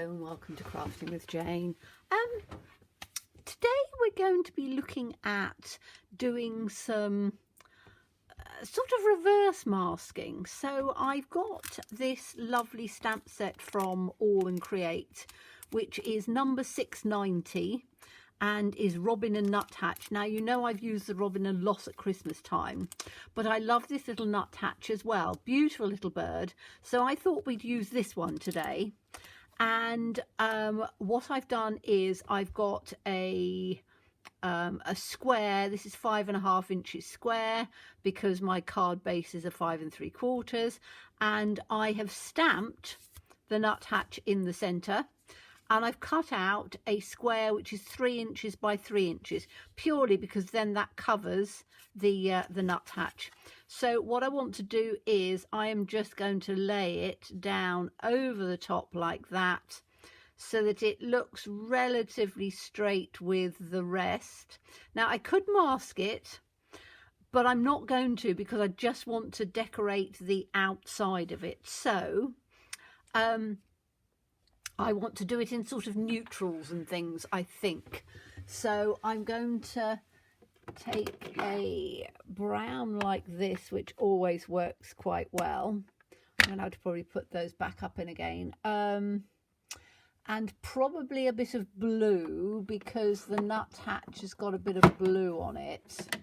Hello and welcome to Crafting with Jane. Today we're going to be looking at doing some sort of reverse masking. So I've got this lovely stamp set from All and Create, which is number 690 and is Robin and Nuthatch. Now, you know I've used the Robin a lot at Christmas time, but I love this little Nuthatch as well. Beautiful little bird. So I thought we'd use this one today. And what I've done is I've got a square. This is 5.5 inches square because my card bases are 5 3/4, and I have stamped the nuthatch in the center, and I've cut out a square which is 3 inches by 3 inches, purely because then that covers the nuthatch. So what I want to do is I am just going to lay it down over the top like that, so that it looks relatively straight with the rest. Now I could mask it, but I'm not going to because I just want to decorate the outside of it. So I want to do it in sort of neutrals and things, I think. So I'm going to take a brown like this, which always works quite well. I'm going to have to probably put those back up in again. And probably a bit of blue, because the nuthatch has got a bit of blue on it.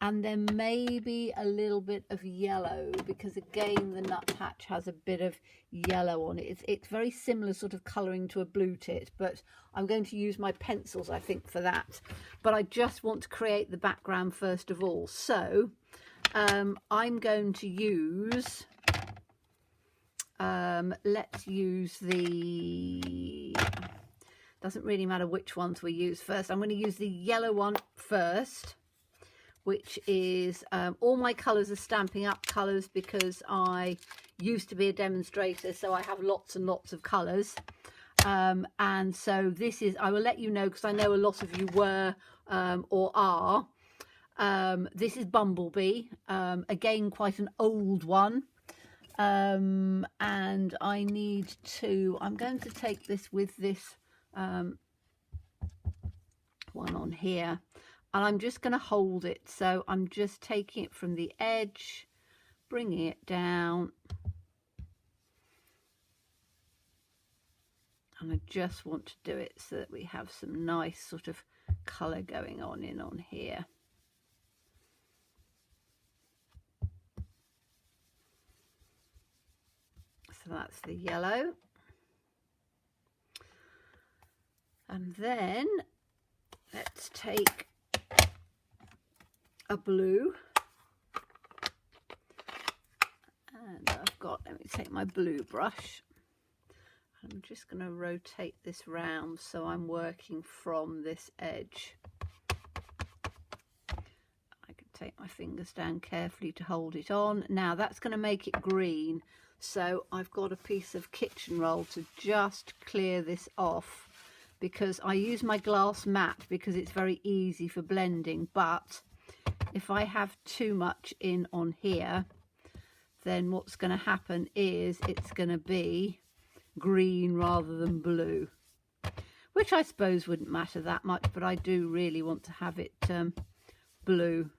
And then maybe a little bit of yellow, because again the nuthatch has a bit of yellow on it. It's very similar sort of colouring to a blue tit, but I'm going to use my pencils, I think, for that. But I just want to create the background first of all. So I'm going to use, let's use the, doesn't really matter which ones we use first. I'm going to use the yellow one first, which is, all my colours are Stampin' Up colours because I used to be a demonstrator, so I have lots and lots of colours. And so this is, I will let you know, because I know a lot of you were or are. This is Bumblebee, again quite an old one. And I need to, I'm going to take this with this one on here. And I'm just going to hold it. So I'm just taking it from the edge, bringing it down. And I just want to do it so that we have some nice sort of colour going on here. So that's the yellow. And then let's take a blue, and I've got, let me take my blue brush. I'm just going to rotate this round so I'm working from this edge. I can take my fingers down carefully to hold it on. Now that's going to make it green, so I've got a piece of kitchen roll to just clear this off, because I use my glass mat because it's very easy for blending. But if I have too much in on here, then what's going to happen is it's going to be green rather than blue, which I suppose wouldn't matter that much, but I do really want to have it blue.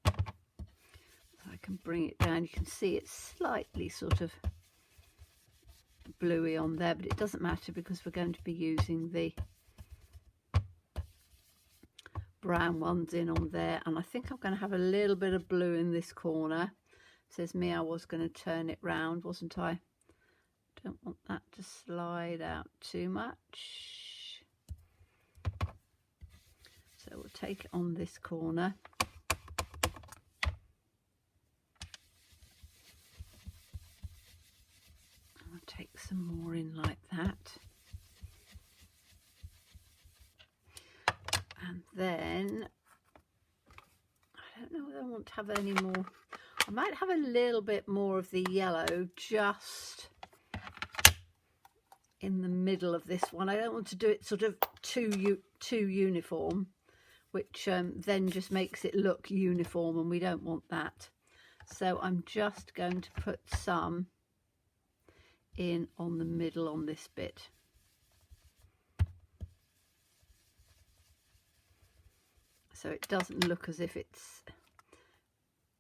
I can bring it down. You can see it's slightly sort of bluey on there, but it doesn't matter because we're going to be using the brown ones in on there. And I think I'm going to have a little bit of blue in this corner. It says me, I was going to turn it round, wasn't I? Don't want that to slide out too much. So we'll take it on this corner. I'll take some more in like that. And then, I don't know whether I want to have any more. I might have a little bit more of the yellow just in the middle of this one. I don't want to do it sort of too uniform, which then just makes it look uniform, and we don't want that. So I'm just going to put some in on the middle on this bit. So it doesn't look as if it's,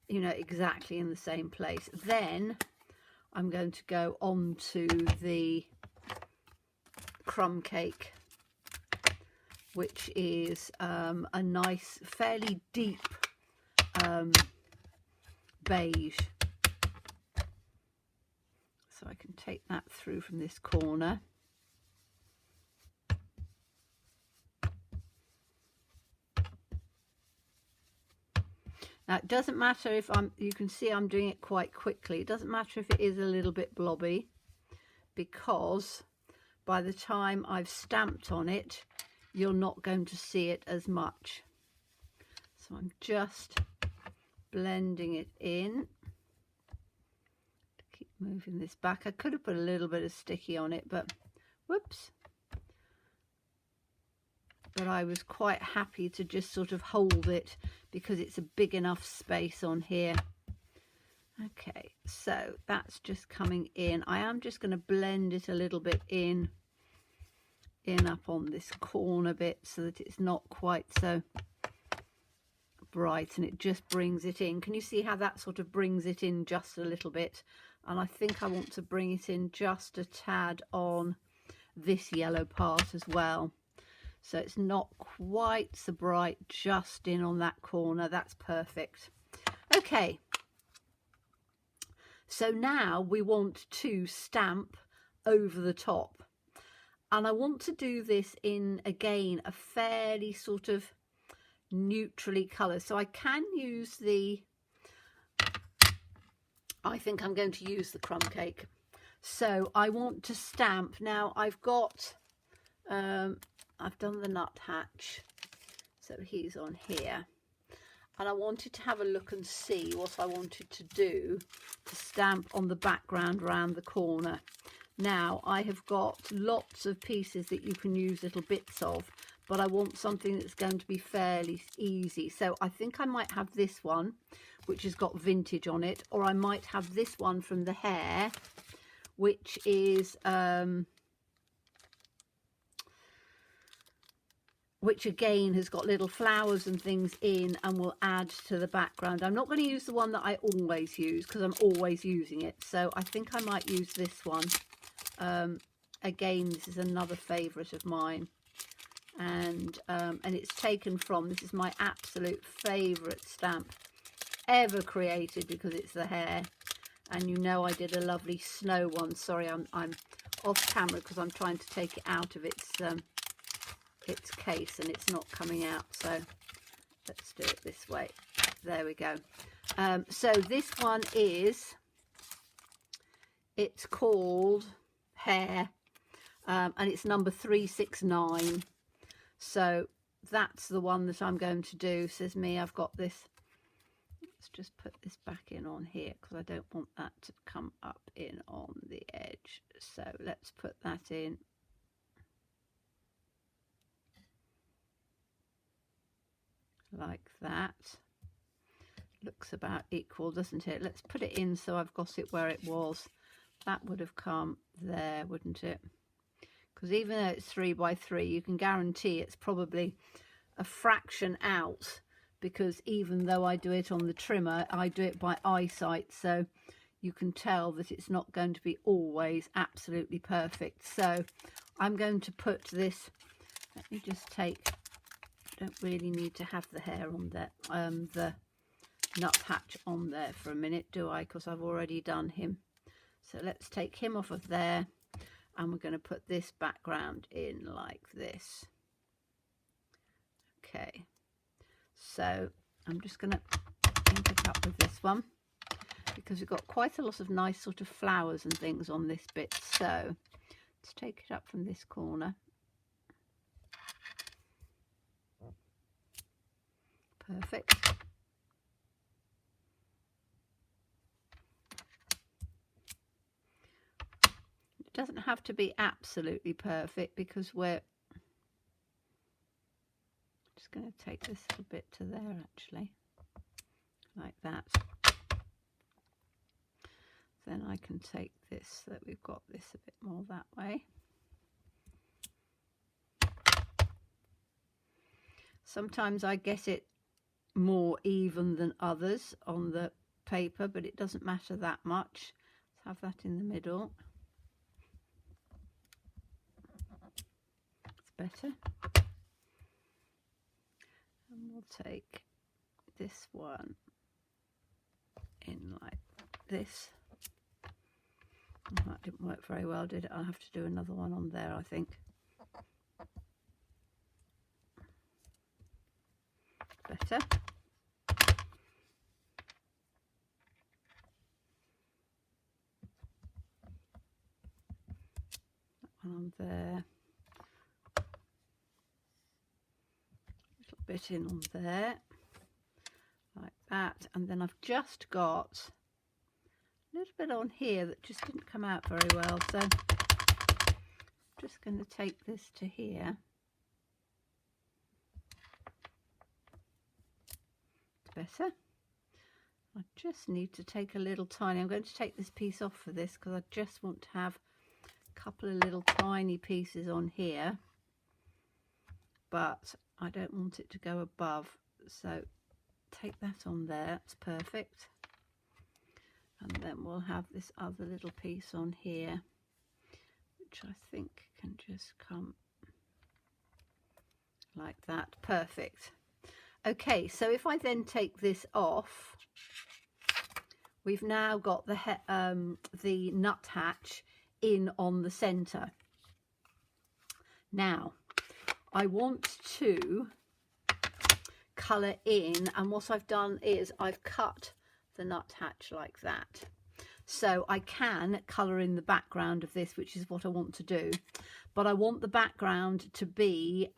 you know, exactly in the same place. Then I'm going to go on to the crumb cake, which is a nice, fairly deep beige. So I can take that through from this corner. Now it doesn't matter if you can see I'm doing it quite quickly. It doesn't matter if it is a little bit blobby, because by the time I've stamped on it, you're not going to see it as much. So I'm just blending it in. Keep moving this back. I could have put a little bit of sticky on it, but whoops. But I was quite happy to just sort of hold it because it's a big enough space on here. Okay, so that's just coming in. I am just going to blend it a little bit in up on this corner bit so that it's not quite so bright, and it just brings it in. Can you see how that sort of brings it in just a little bit? And I think I want to bring it in just a tad on this yellow part as well. So it's not quite so bright, just in on that corner. That's perfect. Okay. So now we want to stamp over the top. And I want to do this in, again, a fairly sort of neutrally colour. So I can use the, I think I'm going to use the crumb cake. So I want to stamp. Now I've got, I've done the nuthatch, so he's on here, and I wanted to have a look and see what I wanted to do to stamp on the background around the corner. Now I have got lots of pieces that you can use little bits of, but I want something that's going to be fairly easy. So I think I might have this one, which has got vintage on it, or I might have this one from the hare, which is which again has got little flowers and things in and will add to the background. I'm not going to use the one that I always use because I'm always using it. So I think I might use this one. Again, this is another favourite of mine. And it's taken from, this is my absolute favourite stamp ever created because it's the hare. And you know I did a lovely snow one. Sorry, I'm off camera because I'm trying to take it out of its case and it's not coming out, so let's do it this way. There we go. So this one is, it's called Hare, and it's number 369. So that's the one that I'm going to do. Says me, I've got this. Let's just put this back in on here because I don't want that to come up in on the edge. So let's put that in. Like that. Looks about equal, doesn't it? Let's put it in so I've got it where it was. That would have come there, wouldn't it? Because even though it's 3 by 3, you can guarantee it's probably a fraction out, because even though I do it on the trimmer, I do it by eyesight, so you can tell that it's not going to be always absolutely perfect. So I'm going to put this, let me just take, don't really need to have the hair on there, the nuthatch on there for a minute, do I? Because I've already done him. So let's take him off of there, and we're going to put this background in like this. Okay, so I'm just going to ink it up with this one because we've got quite a lot of nice sort of flowers and things on this bit. So let's take it up from this corner. Perfect. It doesn't have to be absolutely perfect because we're just going to take this little bit to there, actually, like that. So then I can take this so that we've got this a bit more that way. Sometimes I get it more even than others on the paper, but it doesn't matter that much. Let's have that in the middle. It's better. And we'll take this one in like this. That didn't work very well, did it? I'll have to do another one on there, I think. Better. That one on there. A little bit in on there. Like that. And then I've just got a little bit on here that just didn't come out very well. So I'm just going to take this to here. Better. I just need to take a little tiny, I'm going to take this piece off for this because I just want to have a couple of little tiny pieces on here, but I don't want it to go above, so take that on there, that's perfect. And then we'll have this other little piece on here, which I think can just come like that. Perfect. Okay, so if I then take this off, we've now got the nuthatch in on the centre. Now, I want to colour in, and what I've done is I've cut the nuthatch like that. So I can colour in the background of this, which is what I want to do. But I want the background to be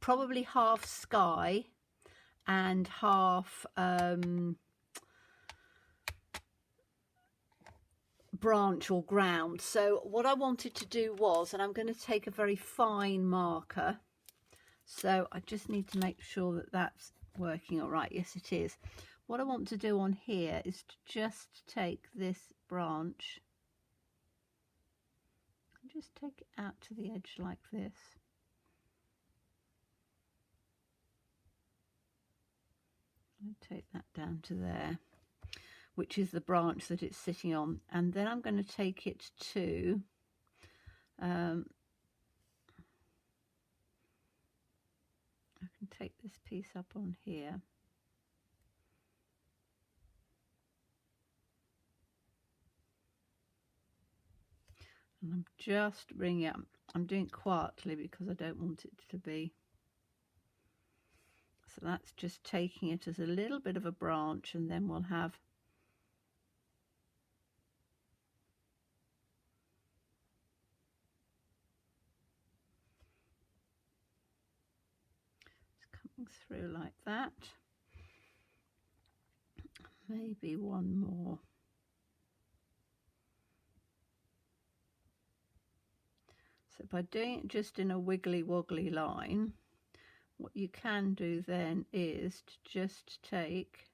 probably half sky and half branch or ground. So what I wanted to do was, and I'm going to take a very fine marker, so I just need to make sure that that's working all right. Yes, it is. What I want to do on here is to just take this branch and just take it out to the edge like this. Take that down to there, which is the branch that it's sitting on, and then I'm going to take it to I can take this piece up on here, and I'm just bringing it up. I'm doing it quietly because I don't want it to be. So that's just taking it as a little bit of a branch, and then we'll have it's coming through like that. Maybe one more. So by doing it just in a wiggly woggly line, what you can do then is to just take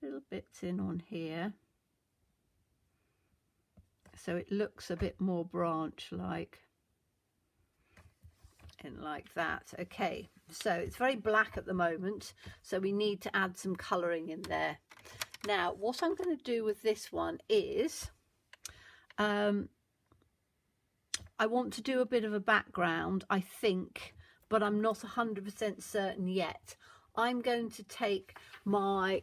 little bits in on here so it looks a bit more branch like, in like that. Okay, so it's very black at the moment, so we need to add some colouring in there. Now what I'm going to do with this one is I want to do a bit of a background, I think, but I'm not 100% certain yet. I'm going to take my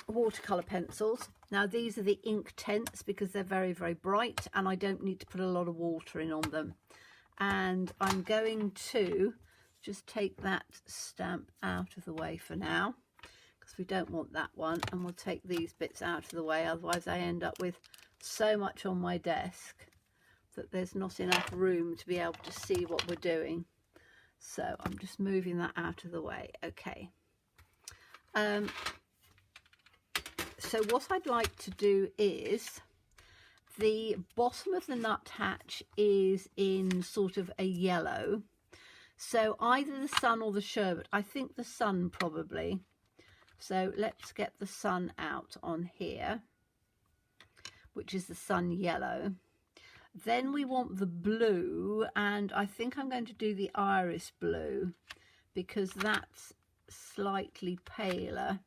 watercolour pencils. Now these are the ink tents because they're very, very bright and I don't need to put a lot of water in on them. And I'm going to just take that stamp out of the way for now because we don't want that one, and we'll take these bits out of the way, otherwise I end up with so much on my desk that there's not enough room to be able to see what we're doing. So I'm just moving that out of the way. Okay. So what I'd like to do is, the bottom of the nuthatch is in sort of a yellow. So either the sun or the sherbet. I think the sun probably. So let's get the sun out on here, which is the sun yellow. Then we want the blue, and I think I'm going to do the iris blue because that's slightly paler.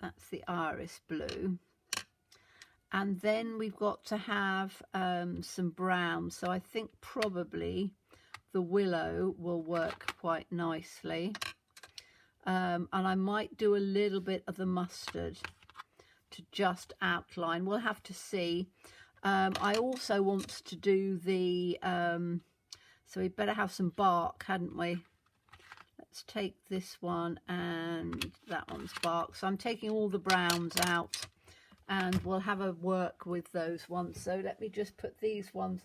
That's the iris blue. And then we've got to have some brown. So I think probably the willow will work quite nicely. And I might do a little bit of the mustard to just outline. We'll have to see. I also want to do the, so we better have some bark, hadn't we? Let's take this one, and that one's bark. So I'm taking all the browns out, and we'll have a work with those ones. So let me just put these ones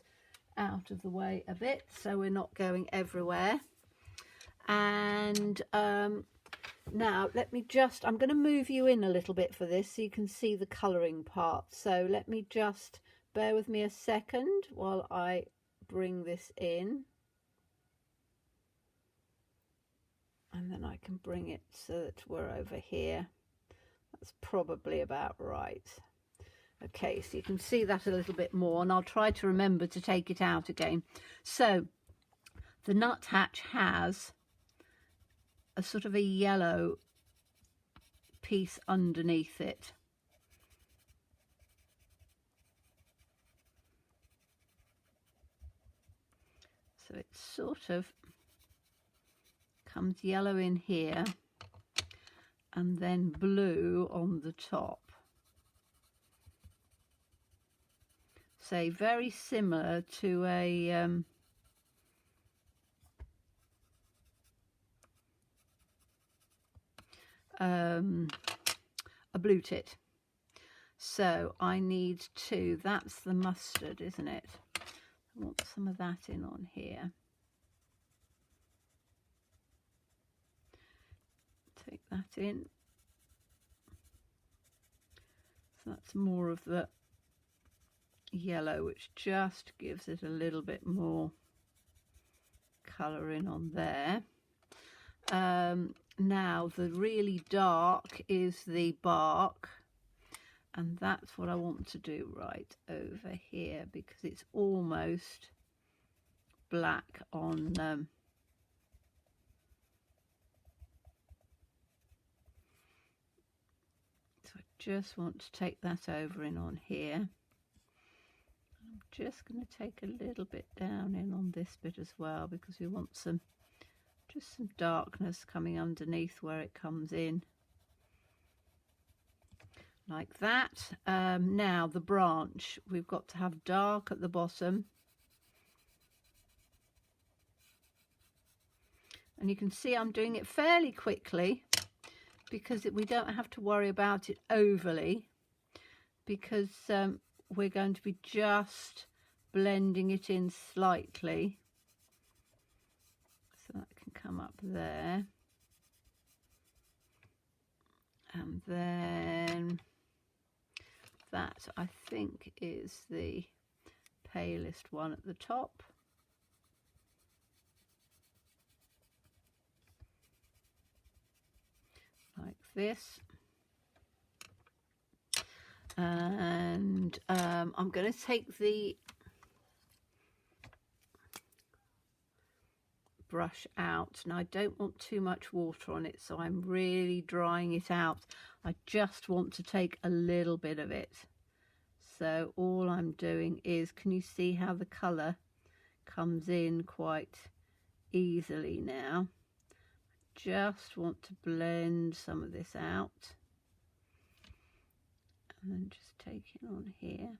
out of the way a bit so we're not going everywhere. And now let me just, I'm going to move you in a little bit for this so you can see the colouring part. So let me just bear with me a second while I bring this in. And then I can bring it so that we're over here. That's probably about right. Okay, so you can see that a little bit more, and I'll try to remember to take it out again. So the nuthatch has a sort of a yellow piece underneath it. So it sort of comes yellow in here and then blue on the top. Say very similar to a blue tit. So I need to, that's the mustard, isn't it? I want some of that in on here. Take that in. So that's more of the yellow, which just gives it a little bit more colour in on there. Now the really dark is the bark, and that's what I want to do right over here because it's almost black on so I just want to take that over in on here. I'm just going to take a little bit down in on this bit as well because we want some, just some darkness coming underneath where it comes in. Like that. Now the branch, we've got to have dark at the bottom. And you can see I'm doing it fairly quickly because we don't have to worry about it overly because we're going to be just blending it in slightly. So that can come up there. And then that I think is the palest one at the top. Like this. And I'm going to take the brush out. Now I don't want too much water on it, so I'm really drying it out. I just want to take a little bit of it. So all I'm doing is, can you see how the colour comes in quite easily now? Just want to blend some of this out and then just take it on here.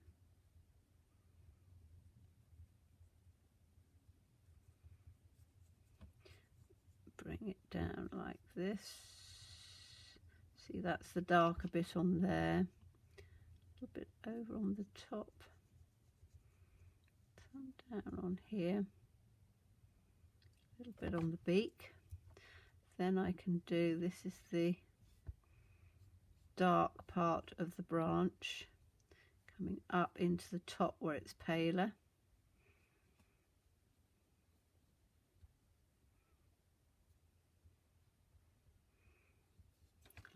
Bring it down like this. See, that's the darker bit on there. A little bit over on the top. Some down on here. A little bit on the beak. Then I can do, this is the dark part of the branch coming up into the top where it's paler.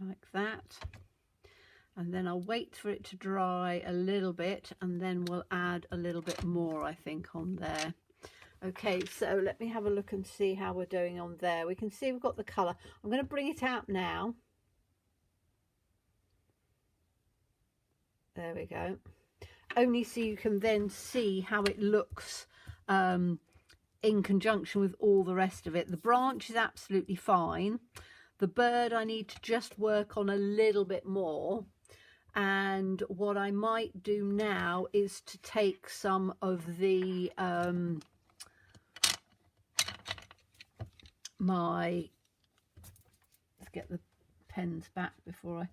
like that. And then I'll wait for it to dry a little bit, and then we'll add a little bit more, I think, on there. Okay, so let me have a look and see how we're doing on there. We can see we've got the colour. I'm going to bring it out now. There we go. Only so you can then see how it looks in conjunction with all the rest of it. The branch is absolutely fine. The bird I need to just work on a little bit more. And what I might do now is to take some of the let's get the pens back before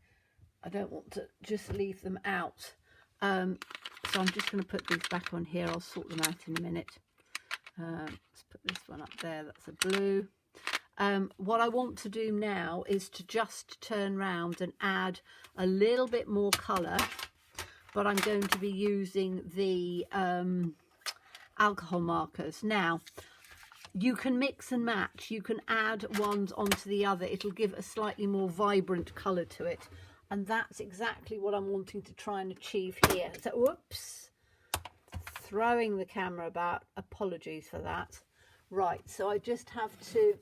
I don't want to just leave them out. So I'm just going to put these back on here. I'll sort them out in a minute. Let's put this one up there. That's a blue. What I want to do now is to just turn round and add a little bit more colour, but I'm going to be using the alcohol markers. Now, you can mix and match. You can add ones onto the other. It'll give a slightly more vibrant colour to it. And that's exactly what I'm wanting to try and achieve here. So, whoops, throwing the camera about. Apologies for that. Right, so I just have to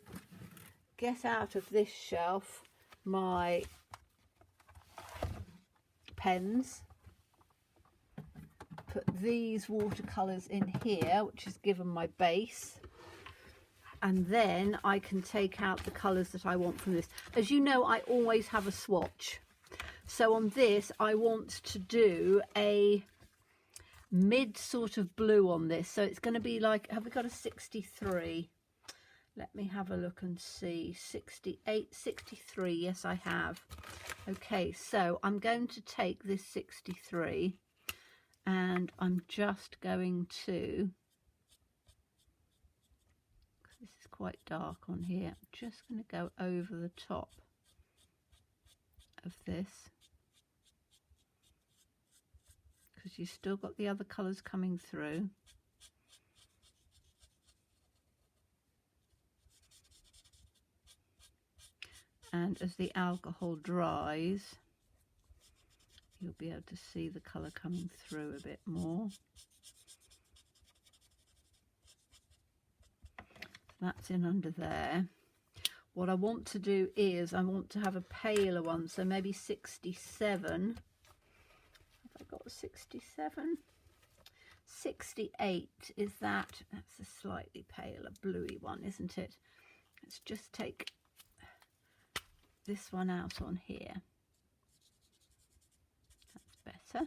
get out of this shelf my pens, put these watercolours in here, which is given my base, and then I can take out the colours that I want from this. As you know, I always have a swatch. So on this, I want to do a mid sort of blue on this. So it's going to be like, have we got a 63? Let me have a look and see. 68, 63. Yes, I have. Okay, so I'm going to take this 63 and I'm just going to, this is quite dark on here, I'm just going to go over the top of this, because you've still got the other colours coming through. And as the alcohol dries, you'll be able to see the colour coming through a bit more. That's in under there. What I want to do is I want to have a paler one, so maybe 67. Have I got a 67? 68 is that. That's a slightly paler bluey one, isn't it? Let's just take this one out on here. That's better.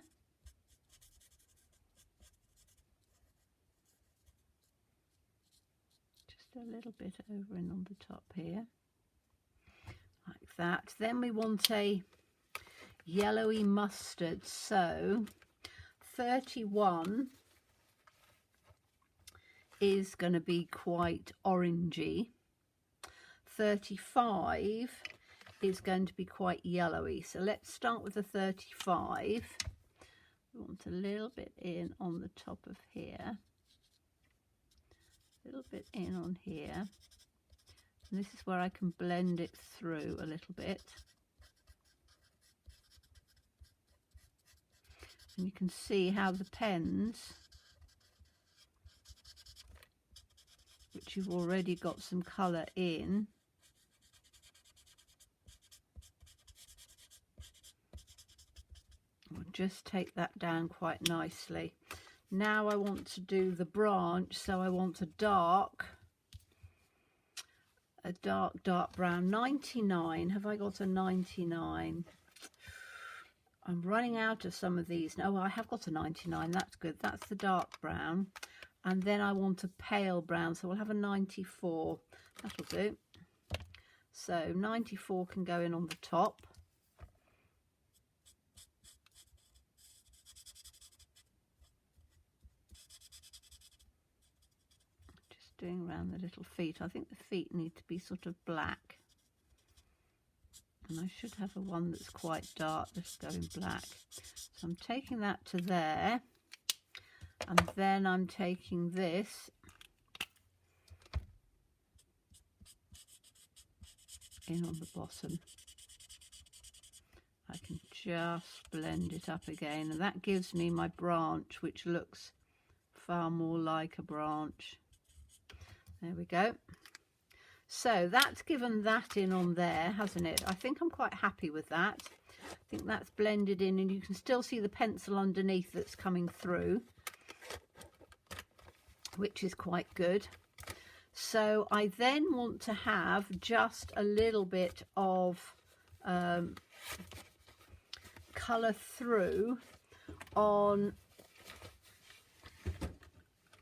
Just a little bit over and on the top here, like that. Then we want a yellowy mustard, so 31 is going to be quite orangey. 35 is going to be quite yellowy. So let's start with the 35. We want a little bit in on the top of here, a little bit in on here, and this is where I can blend it through a little bit. And you can see how the pens, which you've already got some colour in, will just take that down quite nicely. Now I want to do the branch, so I want a dark brown. 99. Have I got a 99? I'm running out of some of these. No, I have got a 99. That's good. That's the dark brown. And then I want a pale brown, so we'll have a 94. That'll do. So 94 can go in on the top. Just doing around the little feet. I think the feet need to be sort of black. And I should have a one that's quite dark. Let's go in black. So I'm taking that to there. And then I'm taking this in on the bottom. just blend it up again, and that gives me my branch, which looks far more like a branch. There we go. So that's given that in on there, hasn't it? I think I'm quite happy with that. I think that's blended in, and you can still see the pencil underneath that's coming through, which is quite good. So I then want to have just a little bit of colour through on,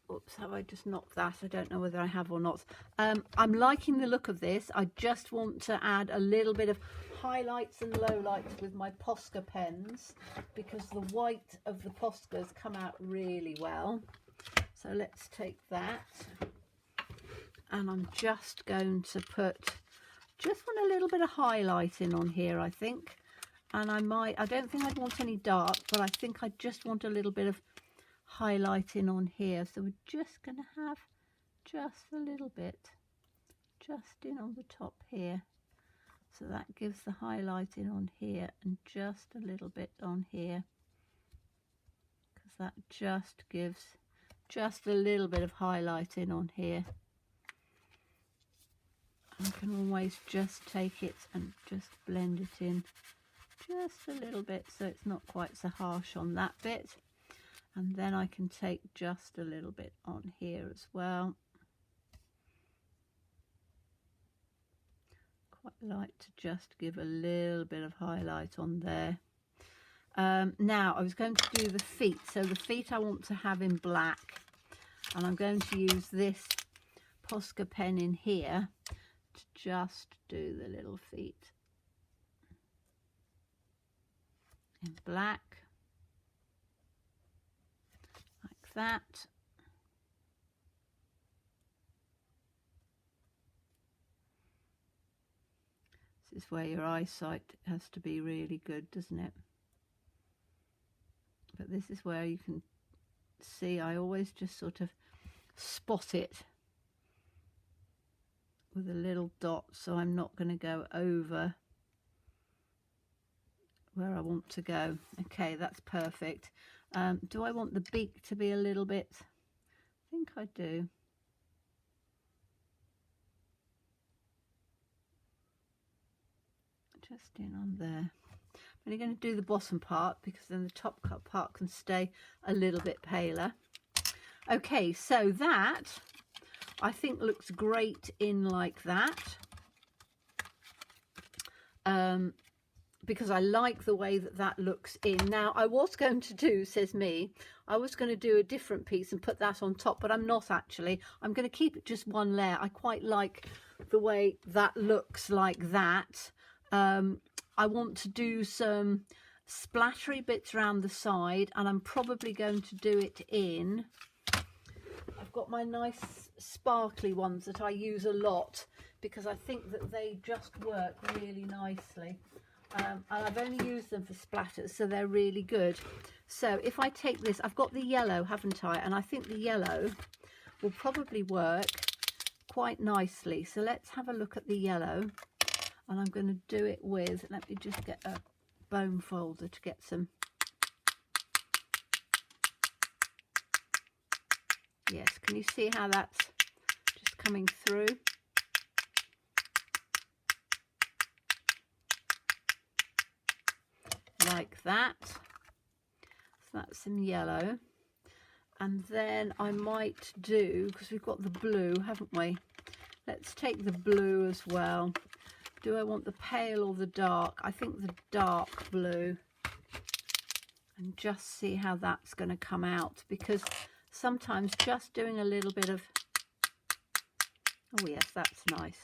oops, have I just knocked that? I don't know whether I have or not. I'm liking the look of this. I just want to add a little bit of highlights and lowlights with my Posca pens, because the white of the Poscas come out really well. So let's take that, and I'm just going to put, just want a little bit of highlighting on here, I think. And I don't think I'd want any dark, but I think I just want a little bit of highlighting on here. So we're just going to have just a little bit just in on the top here. So that gives the highlighting on here, and just a little bit on here, because that just gives just a little bit of highlighting on here. I can always just take it and just blend it in just a little bit, so it's not quite so harsh on that bit. And then I can take just a little bit on here as well. Quite like to just give a little bit of highlight on there. Now I was going to do the feet. So the feet I want to have in black, and I'm going to use this Posca pen in here to just do the little feet in black, like that. This is where your eyesight has to be really good, doesn't it? But this is where you can see, I always just sort of spot it with a little dot, so I'm not going to go over where I want to go. Okay, that's perfect. Do I want the beak to be a little bit? I think I do. Just in on there. I'm only going to do the bottom part, because then the top part can stay a little bit paler. Okay, so that I think looks great in like that, because I like the way that that looks in. Now I was going to do, says me, I was going to do a different piece and put that on top, but I'm not actually. I'm going to keep it just one layer. I quite like the way that looks like that. I want to do some splattery bits around the side, and I'm probably going to do it in, I've got my nice sparkly ones that I use a lot, because I think that they just work really nicely. And I've only used them for splatters, so they're really good. So if I take this, I've got the yellow, haven't I? And I think the yellow will probably work quite nicely. So let's have a look at the yellow. And I'm going to do it with, let me just get a bone folder to get some. Yes, can you see how that's just coming through? Like that. So that's some yellow. And then I might do, because we've got the blue, haven't we? Let's take the blue as well. Do I want the pale or the dark? I think the dark blue. And just see how that's going to come out, because sometimes just doing a little bit of, oh yes, that's nice.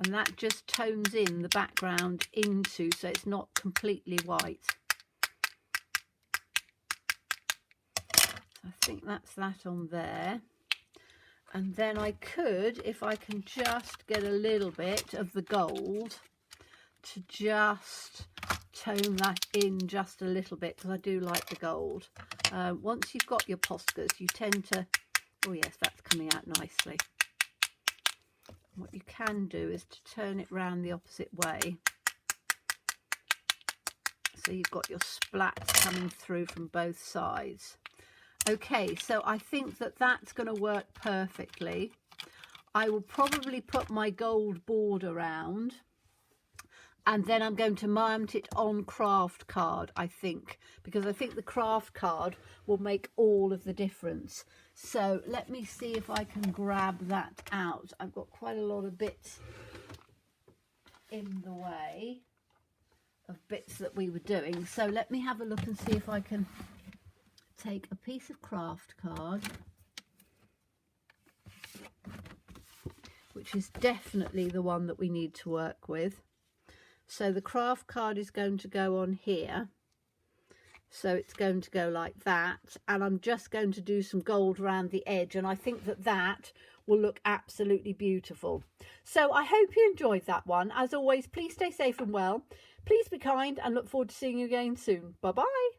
And that just tones in the background into, so it's not completely white. I think that's that on there. And then I could, if I can just get a little bit of the gold, to just tone that in just a little bit, because I do like the gold. Once you've got your Poscas, you tend to Oh yes, that's coming out nicely. What you can do is to turn it round the opposite way, so you've got your splats coming through from both sides. Okay, so I think that that's going to work perfectly. I will probably put my gold board around, and then I'm going to mount it on craft card, I think, because I think the craft card will make all of the difference. So let me see if I can grab that out. I've got quite a lot of bits in the way of bits that we were doing. So let me have a look and see if I can take a piece of craft card, which is definitely the one that we need to work with. So the craft card is going to go on here. So it's going to go like that, and I'm just going to do some gold around the edge, and I think that that will look absolutely beautiful. So I hope you enjoyed that one. As always, please stay safe and well. Please be kind, and look forward to seeing you again soon. Bye bye.